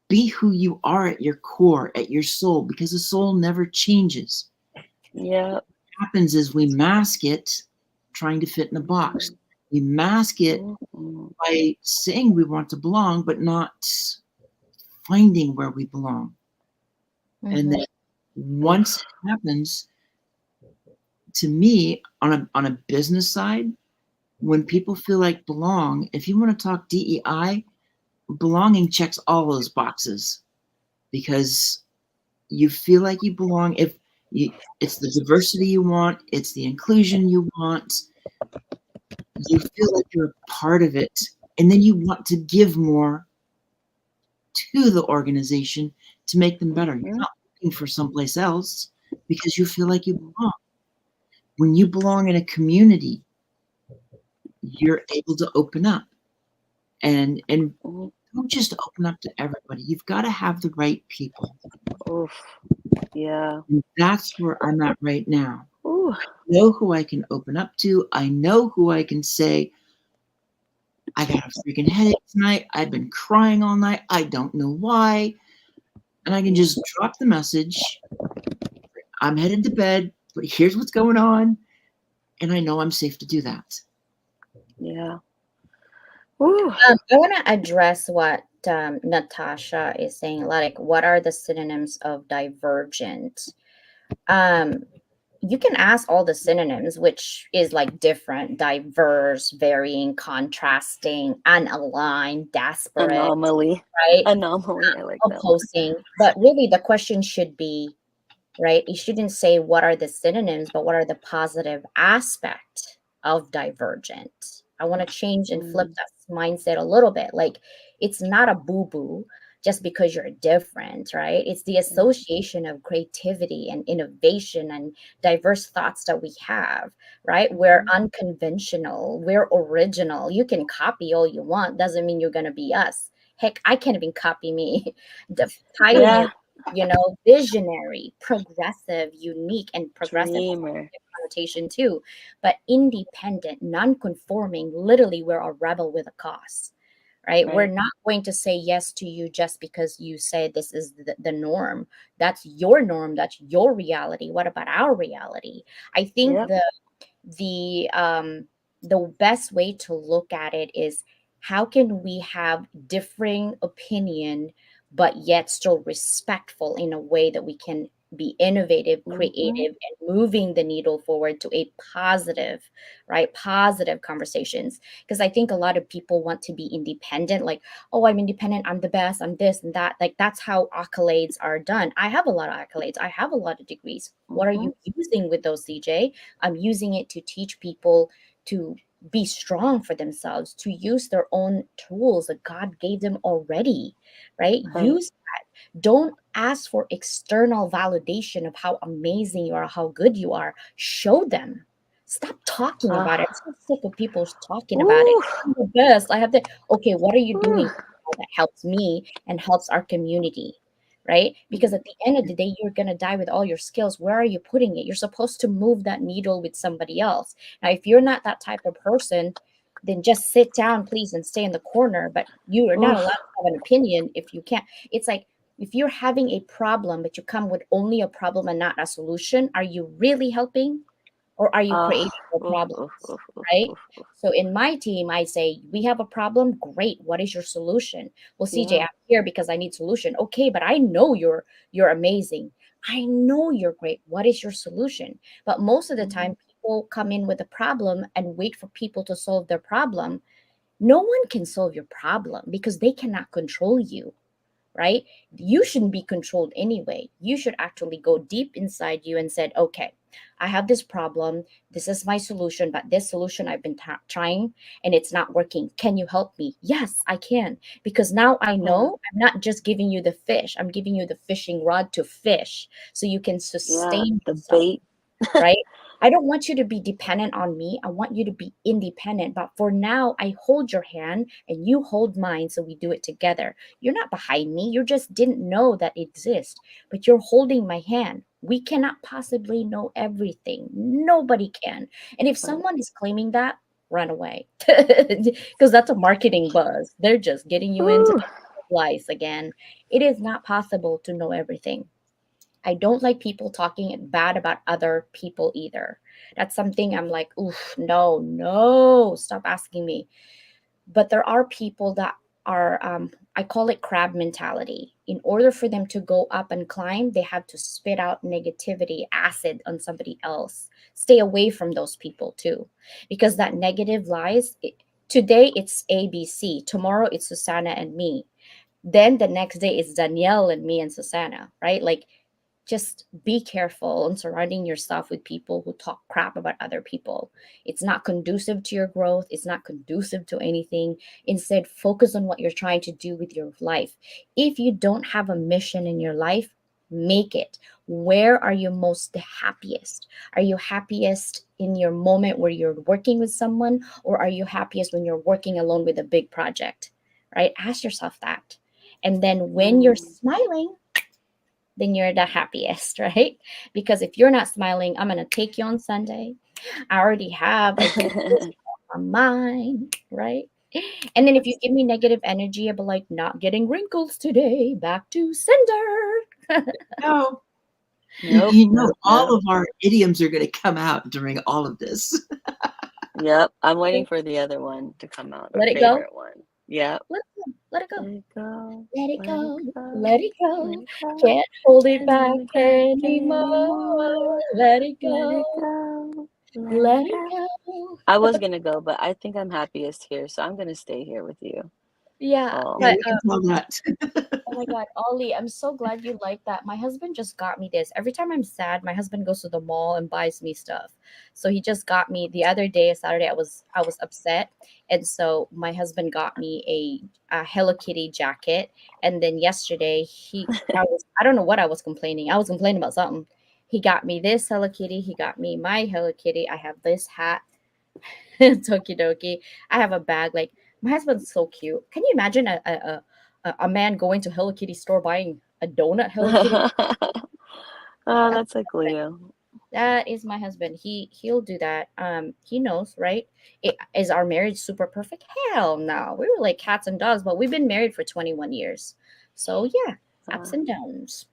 be who you are at your core, at your soul, because the soul never changes. Yeah. What happens is we mask it trying to fit in a box. We mask it by saying we want to belong, but not finding where we belong. And then once it happens, to me, on a business side, when people feel like belong, if you want to talk DEI, belonging checks all those boxes, because you feel like you belong. If you, it's the diversity you want, it's the inclusion you want, you feel like you're a part of it, and then you want to give more to the organization to make them better. You're not looking for someplace else, because you feel like you belong. When you belong in a community, you're able to open up, and don't just open up to everybody. You've got to have the right people. Oof. Yeah. And that's where I'm at right now. Ooh. I know who I can open up to. I know who I can say, I got a freaking headache tonight. I've been crying all night. I don't know why. And I can just drop the message. I'm headed to bed, but here's what's going on. And I know I'm safe to do that. Yeah. I want to address what Natasha is saying. Like, what are the synonyms of divergent? You can ask all the synonyms, which is like different, diverse, varying, contrasting, unaligned, desperate, Anomaly. right? Anomaly. I like that. Opposing. But really, the question should be, right? You shouldn't say what are the synonyms, but what are the positive aspect of divergent. I want to change and flip that mindset a little bit. Like, it's not a boo-boo just because you're different, right? It's the association of creativity and innovation and diverse thoughts that we have, right? We're unconventional, we're original. You can copy all you want, doesn't mean you're going to be us. Heck, I can't even copy me. The pioneer, visionary, progressive, unique, and progressive Dreamer. connotation too, but independent, non-conforming. Literally, we're a rebel with a cause, right? We're not going to say yes to you just because you say this is the norm. That's your norm. That's your reality. What about our reality? I think the best way to look at it is, how can we have differing opinion but yet still respectful in a way that we can be innovative, creative, and moving the needle forward to a positive, right? Positive conversations. Because I think a lot of people want to be independent, like, oh, I'm independent, I'm the best, I'm this and that. Like, that's how accolades are done. I have a lot of accolades, I have a lot of degrees. What are you using with those, CJ? I'm using it to teach people to be strong for themselves, to use their own tools that God gave them already, right? Use that. Don't ask for external validation of how amazing you are, how good you are. Show them. Stop talking about it. I'm so sick of people talking about it. I'm the best. I have the okay. What are you doing that helps me and helps our community? Right? Because at the end of the day, you're going to die with all your skills. Where are you putting it? You're supposed to move that needle with somebody else. Now, if you're not that type of person, then just sit down, please, and stay in the corner. But you are not allowed to have an opinion if you can't. It's like, if you're having a problem, but you come with only a problem and not a solution, are you really helping? Or are you creating more problems, right? So in my team, I say, we have a problem. Great. What is your solution? Well, CJ, I'm here because I need solution. Okay, but I know you're amazing. I know you're great. What is your solution? But most of the time, people come in with a problem and wait for people to solve their problem, no one can solve your problem because they cannot control you, right? You shouldn't be controlled anyway. You should actually go deep inside you and said, okay, I have this problem. This is my solution, but this solution I've been trying and it's not working. Can you help me? Yes, I can. Because now I know I'm not just giving you the fish, I'm giving you the fishing rod to fish so you can sustain the yourself, bait. right? I don't want you to be dependent on me. I want you to be independent. But for now, I hold your hand and you hold mine. So we do it together. You're not behind me. You just didn't know that exists, but you're holding my hand. We cannot possibly know everything. Nobody can. And if someone is claiming that, run away because that's a marketing buzz. They're just getting you into Ooh. the lies again. It is not possible to know everything. I don't like people talking bad about other people either. That's something I'm like, oof, no, no, stop asking me. But there are people that are, I call it crab mentality. In order for them to go up and climb, they have to spit out negativity, acid on somebody else. Stay away from those people too, because that negative lies. Today it's ABC, tomorrow it's Susanna and me. Then the next day it's Danielle and me and Susanna, right? Like, just be careful on surrounding yourself with people who talk crap about other people. It's not conducive to your growth. It's not conducive to anything. Instead, focus on what you're trying to do with your life. If you don't have a mission in your life, make it. Where are you most happiest? Are you happiest in your moment where you're working with someone, or are you happiest when you're working alone with a big project? Right? Ask yourself that. And then when you're smiling, then you're the happiest, right? Because if you're not smiling, I'm gonna take you on Sunday. I already have a good list on mine, right? And then if you give me negative energy, I'll be like, not getting wrinkles today, back to sender. No. Nope, You know, nope, all nope. of our idioms are going to come out during all of this. Yep, I'm waiting for the other one to come out, our Let it go. favorite one. Yep. Let it go. Let it go. Let it go, Let it let it go. go, Let it let go. it go. Can't hold it Can't hold back it back anymore. anymore. Let it Let go. it go, let it Let it go. go. I was gonna go, but I think I'm happiest here, so I'm gonna stay here with you. Yeah, Yeah, but we can tell that. oh my God, Ollie, I'm so glad you like that. My husband just got me this. Every time I'm sad, my husband goes to the mall and buys me stuff. So he just got me the other day, Saturday, I was upset. And so my husband got me a Hello Kitty jacket. And then yesterday I don't know what I was complaining. I was complaining about something. He got me this Hello Kitty. He got me my Hello Kitty. I have this hat. Tokidoki. I have a bag. Like, my husband's so cute. Can you imagine a man going to Hello Kitty store buying a donut Hello Kitty? Oh, That's that's like Leo. that is my husband. He'll do that. He knows, right? Is our marriage super perfect? Hell no. We were like cats and dogs, but we've been married for 21 years. So yeah, ups Uh, and downs,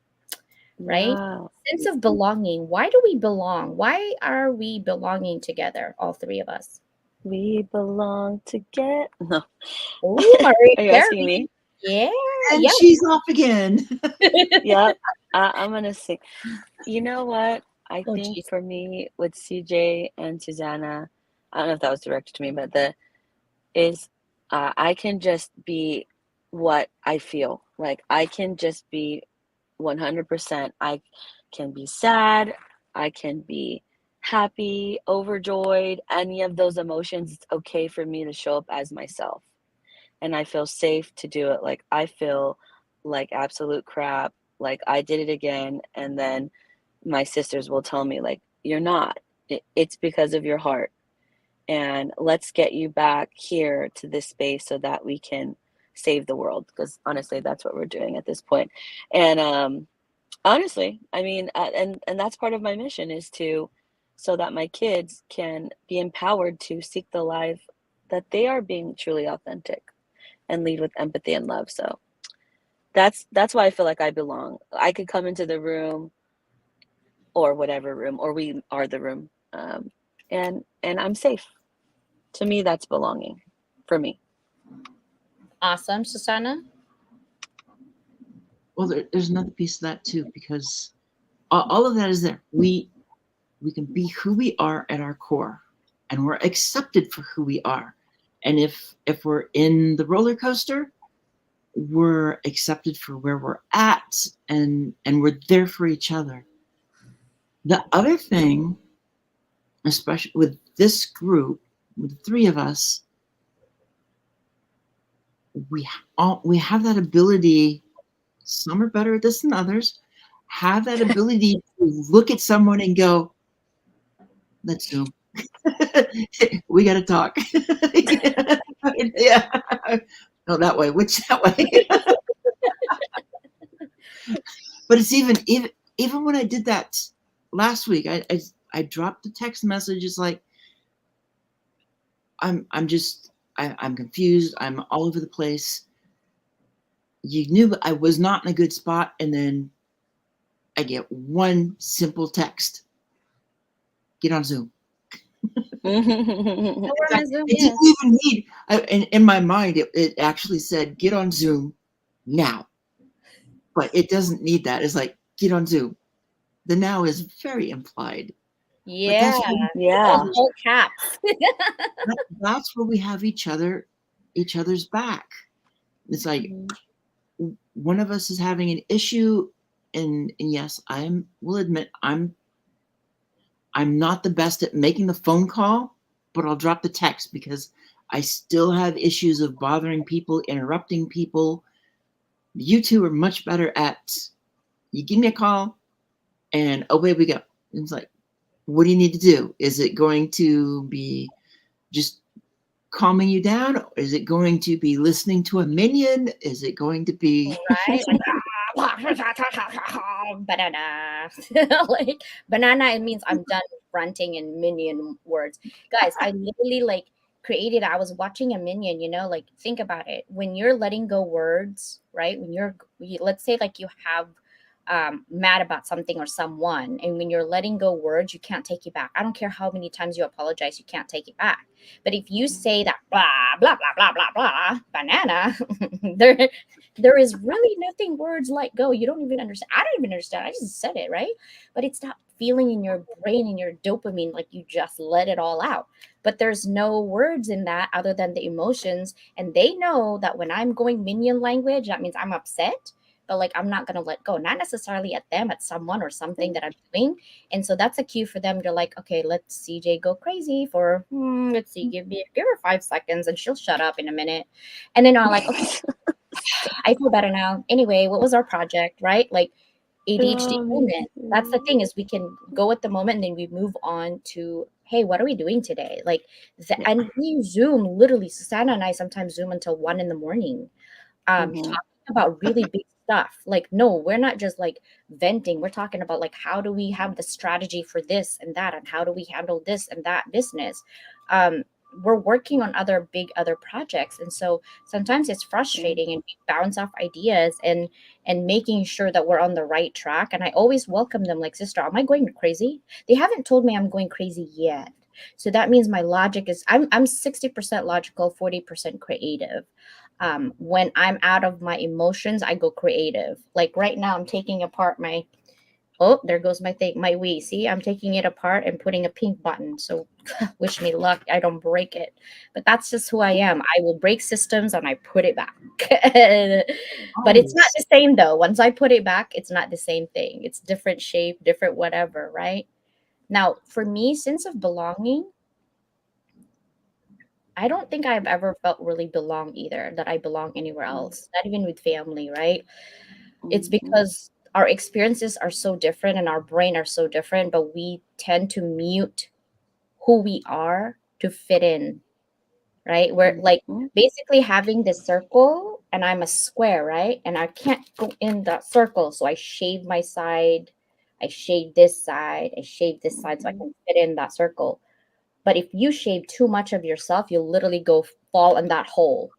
right? yeah, Sense of belonging. Why do we belong? Why are we belonging together, all three of us? we belong together. No, Oh, Marie are you asking Carey. me? Yeah, And yeah. she's off again. Yep, I'm gonna sing. You know what? I Oh, think jeez. for me with CJ and Susanna, I don't know if that was directed to me, but the is I can just be what I feel. Like I can just be 100%. I can be sad, I can be happy, overjoyed, any of those emotions. It's okay for me to show up as myself. And I feel safe to do it. Like I feel like absolute crap, like I did it again, and then my sisters will tell me like you're not. It's because of your heart, and let's get you back here to this space so that we can save the world, because honestly that's what we're doing at this point. And honestly, I mean, and that's part of my mission, is to so that my kids can be empowered to seek the life that they are being truly authentic and lead with empathy and love. So that's why I feel like I belong. I could come into the room, or whatever room, or we are the room, and I'm safe. To me, that's belonging for me. Awesome, Susanna. Well, there's another piece of that too, because all of that is there. We we can be who we are at our core, and we're accepted for who we are. And if we're in the roller coaster, we're accepted for where we're at, and we're there for each other. The other thing, especially with this group, with the three of us, we have that ability. Some are better at this than others. Have that ability to look at someone and go, "Let's Zoom. We got to talk." Yeah. No, that way. Which that way? But it's even when I did that last week, I dropped a text message. It's like, I'm confused. I'm all over the place. You knew I was not in a good spot, and then I get one simple text: "Get on Zoom." So we're on Zoom, It yes. didn't even need. In my mind, it actually said, "Get on Zoom now," but it doesn't need that. It's like, "Get on Zoom." The now is very implied. But Yeah. Yeah. All caps. that's where we have each other's back. It's like, Mhm. one of us is having an issue, and yes, will admit I'm not the best at making the phone call, but I'll drop the text because I still have issues of bothering people, interrupting people. You two are much better at, you give me a call and away we go. And it's like, what do you need to do? Is it going to be just calming you down? Or is it going to be listening to a minion? Is it going to be Right? Like, banana. Like, banana, it means I'm done ranting in minion words. Guys, I literally like created, I was watching a minion, like think about it. When you're letting go words, right? Let's say like you have mad about something or someone, and when you're letting go words, you can't take it back. I don't care how many times you apologize, you can't take it back. But if you say that blah blah blah blah blah blah banana, there is really nothing words let go. You don't even understand. I don't even understand. I just said it, right? But it's not feeling in your brain and your dopamine, like you just let it all out. But there's no words in that other than the emotions. And they know that when I'm going minion language, that means I'm upset, but like I'm not gonna let go. Not necessarily at them, at someone or something that I'm doing. And so that's a cue for them to like, okay, let CJ go crazy for let's see, give her 5 seconds and she'll shut up in a minute. And then I'm like, okay, I feel better now. Anyway, what was our project, right? Like ADHD moment. That's the thing, is we can go at the moment and then we move on to, hey, what are we doing today? Like, and we Zoom literally. Susanna and I sometimes Zoom until 1 a.m. Talking about really big stuff. Like, no, we're not just like venting. We're talking about like, how do we have the strategy for this and that, and how do we handle this and that business? We're working on other projects, and so sometimes it's frustrating, and we bounce off ideas and making sure that we're on the right track. And I always welcome them, like, sister, am I going crazy? They haven't told me I'm going crazy yet. So that means my logic is I'm 60% logical, 40% creative. When I'm out of my emotions, I go creative. Like right now, I'm taking apart there goes my thing, my Wii. See, I'm taking it apart and putting a pink button. So wish me luck, I don't break it. But that's just who I am. I will break systems and I put it back. But it's not the same though. Once I put it back, it's not the same thing. It's different shape, different whatever, right? Now, for me, sense of belonging, I don't think I've ever felt really belong either, that I belong anywhere else, not even with family, right? It's because our experiences are so different and our brain are so different, but we tend to mute who we are to fit in, right? We're like basically having this circle and I'm a square, right? And I can't go in that circle. So I shave my side, I shave this side, I shave this side so I can fit in that circle. But if you shave too much of yourself, you'll literally go fall in that hole.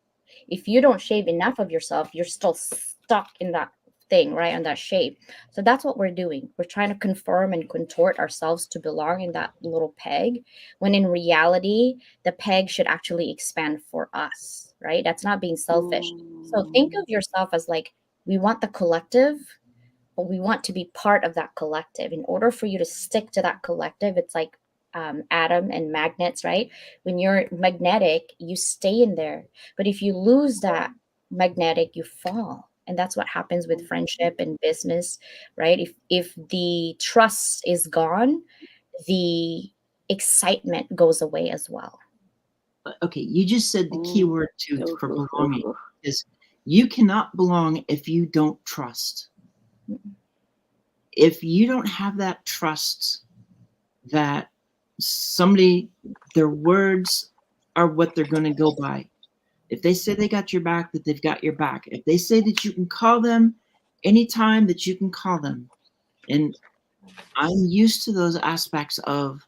If you don't shave enough of yourself, you're still stuck in that thing, right? On that shape. So that's what we're doing. We're trying to conform and contort ourselves to belong in that little peg, when in reality, the peg should actually expand for us, right? That's not being selfish. So think of yourself as like, we want the collective, but we want to be part of that collective. In order for you to stick to that collective, it's like atom and magnets, right? When you're magnetic, you stay in there. But if you lose that magnetic, you fall. And that's what happens with friendship and business, right? If the trust is gone, the excitement goes away as well. Okay, you just said the key word too for belonging Ooh. is you cannot belong if you don't trust. If you don't have that trust that somebody, their words are what they're going to go by. If they say they got your back, that they've got your back. If they say that you can call them anytime, that you can call them. And I'm used to those aspects of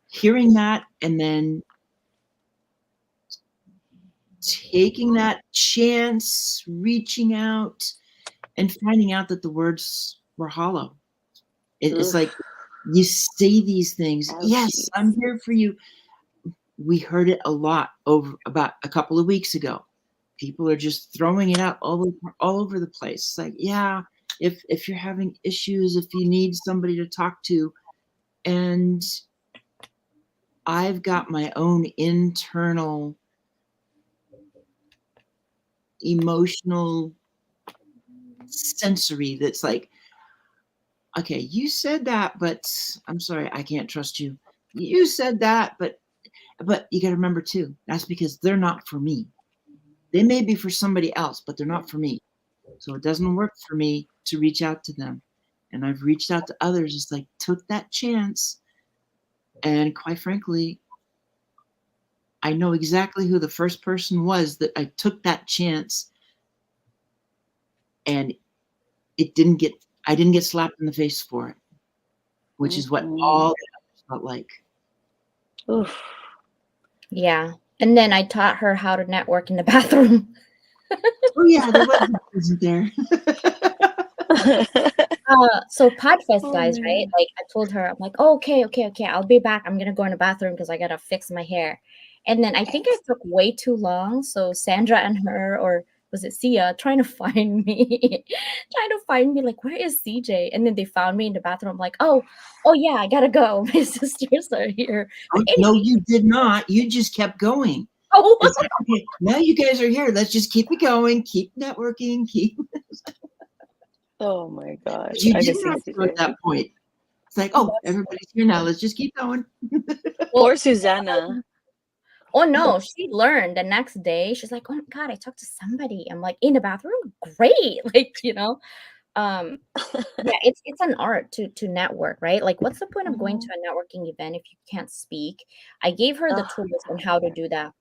hearing that and then taking that chance, reaching out, and finding out that the words were hollow. It's like you say these things. Ouchies. Yes, I'm here for you. We heard it a lot over about a couple of weeks ago. People are just throwing it out all over the place. It's like, yeah, if you're having issues, if you need somebody to talk to, and I've got my own internal emotional sensory that's like, okay, you said that, but I'm sorry, I can't trust you. You said that, but you got to remember too, that's because they're not for me. They may be for somebody else, but they're not for me. So it doesn't work for me to reach out to them. And I've reached out to others, just like took that chance. And quite frankly, I know exactly who the first person was that I took that chance, and I didn't get slapped in the face for it, which is what all the others felt like. Oof. Yeah. And then I taught her how to network in the bathroom. Oh yeah, there wasn't there. So Podfest Oh, guys, right? man. Like I told her, I'm like, oh, okay, I'll be back. I'm gonna go in the bathroom because I gotta fix my hair. And then I think I took way too long. So Sandra and her, or was it Sia, trying to find me, like, where is CJ? And then they found me in the bathroom. I'm like, oh yeah, I gotta go. My sisters are here. Oh, But no, anyway, you did not. You just kept going. oh, It's like, okay, now you guys are here. Let's just keep it going. Keep networking. Keep. Oh my gosh. But you I can didn't see have to go at CJ. that point. It's like, oh, everybody's here now. Let's just keep going. Poor Susanna. oh no, she learned the next day. She's like, oh my God, I talked to somebody. I'm like, in the bathroom? Great. Like, yeah, it's an art to network, right? Like, what's the point of going to a networking event if you can't speak? I gave her the Oh, tools on how to do that.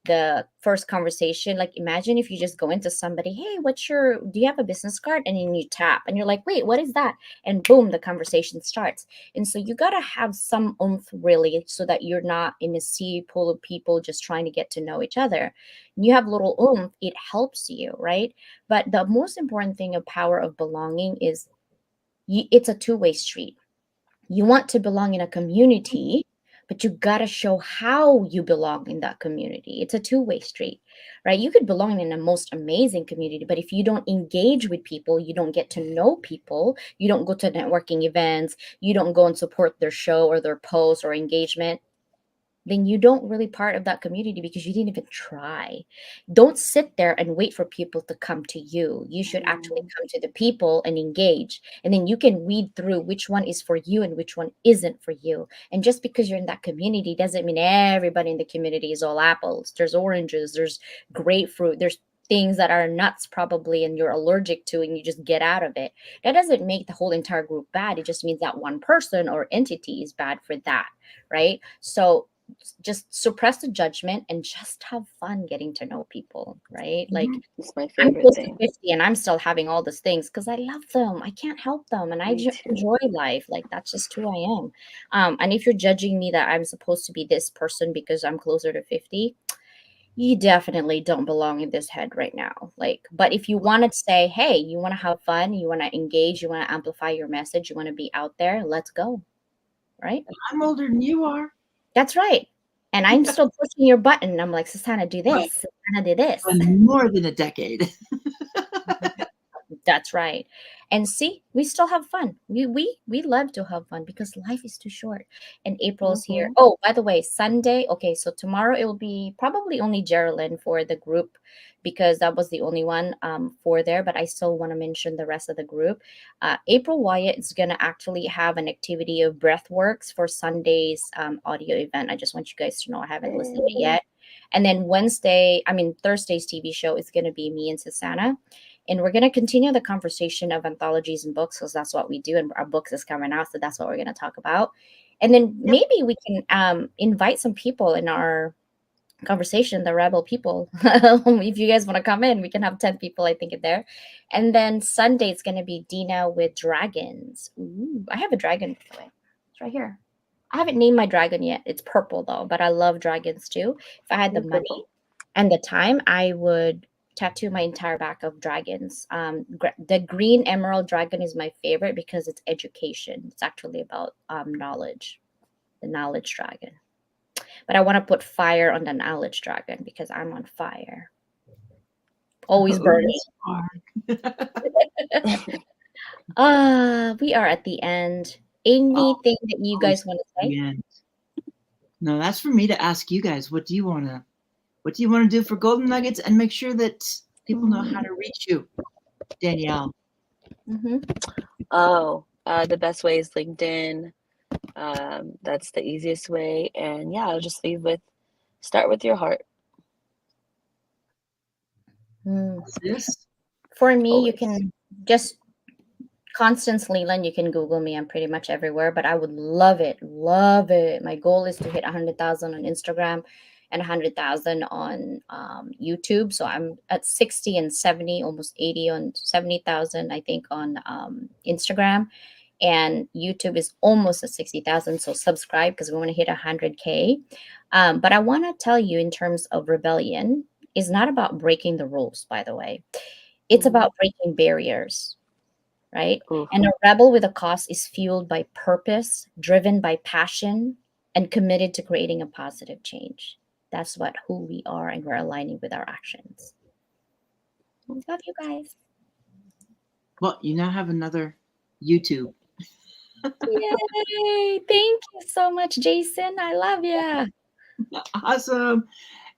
The first conversation, like, imagine if you just go into somebody, hey, do you have a business card? And then you tap and you're like, wait, what is that? And boom, the conversation starts. And so you got to have some oomph, really, so that you're not in a sea pool of people just trying to get to know each other. And you have little oomph, it helps you, right? But the most important thing of power of belonging is it's a two-way street. You want to belong in a community, but you got to show how you belong in that community. It's a two-way street, right? You could belong in a most amazing community, but if you don't engage with people, you don't get to know people, you don't go to networking events, you don't go and support their show or their post or engagement, then you don't really part of that community because you didn't even try. Don't sit there and wait for people to come to you. You should actually come to the people and engage. And then you can weed through which one is for you and which one isn't for you. And just because you're in that community doesn't mean everybody in the community is all apples. There's oranges, there's grapefruit, there's things that are nuts probably and you're allergic to and you just get out of it. That doesn't make the whole entire group bad. It just means that one person or entity is bad for that, right? So just suppress the judgment and just have fun getting to know people, right? Like, it's my I'm favorite close to thing. 50 and I'm still having all these things because I love them. I can't help them. And I Me too. enjoy life. Like, that's just who I am. And if you're judging me that I'm supposed to be this person because I'm closer to 50, you definitely don't belong in this head right now. Like, but if you want to say, hey, you want to have fun, you want to engage, you want to amplify your message, you want to be out there, let's go. Right? I'm older than you are. That's right. And I'm still pushing your button. I'm like, Susanna, do this. Susanna, do this. And more than a decade. That's right. And see, we still have fun. We love to have fun because life is too short. And April's here. Mhm. Oh, by the way, Sunday. Okay, so tomorrow it will be probably only Geraldine for the group because that was the only one for there. But I still want to mention the rest of the group. April Wyatt is gonna actually have an activity of breathworks for Sunday's audio event. I just want you guys to know I haven't listened to it yet. And then Thursday's TV show is gonna be me and Susanna. And we're going to continue the conversation of anthologies and books because that's what we do. And our books is coming out. So that's what we're going to talk about. And then Yep. maybe we can invite some people in our conversation, the rebel people. If you guys want to come in, we can have 10 people, I think, in there. And then Sunday, it's going to be Dina with dragons. Ooh, I have a dragon, by the way. It's right here. I haven't named my dragon yet. It's purple, though, but I love dragons too. If I had the money Purple. and the time, I would tattoo my entire back of dragons. The green emerald dragon is my favorite because it's education. It's actually about knowledge, the knowledge dragon. But I want to put fire on the knowledge dragon because I'm on fire. Always Oh, burning. yes, you We are at the end. Anything that you guys want to say? Yeah. No, that's for me to ask you guys. What do you want to do for Golden Nuggets, and make sure that people know how to reach you, Danielle? Oh, the best way is LinkedIn. That's the easiest way. And yeah, I'll just start with your heart. Yes. For me, you Always. can just Constance LEYLAND. You can Google me. I'm pretty much everywhere, but I would love it. Love it. My goal is to hit 100,000 on Instagram and 100,000 on YouTube. So I'm at 60 and 70, almost 80 on 70,000, I think, on Instagram. And YouTube is almost at 60,000. So subscribe because we want to hit 100K. But I want to tell you, in terms of rebellion, is not about breaking the rules, by the way. It's about breaking barriers, right? Oof. And a rebel with a cause is fueled by purpose, driven by passion, and committed to creating a positive change. That's who we are, and we're aligning with our actions. Love you guys. Well, you now have another YouTube. Yay! Thank you so much, Jason. I love you. Awesome.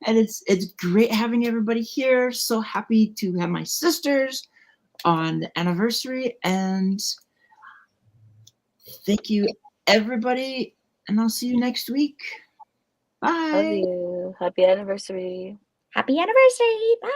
And it's great having everybody here. So happy to have my sisters on the anniversary. And thank you, everybody. And I'll see you next week. Bye. Love you. Happy anniversary. Happy anniversary. Bye.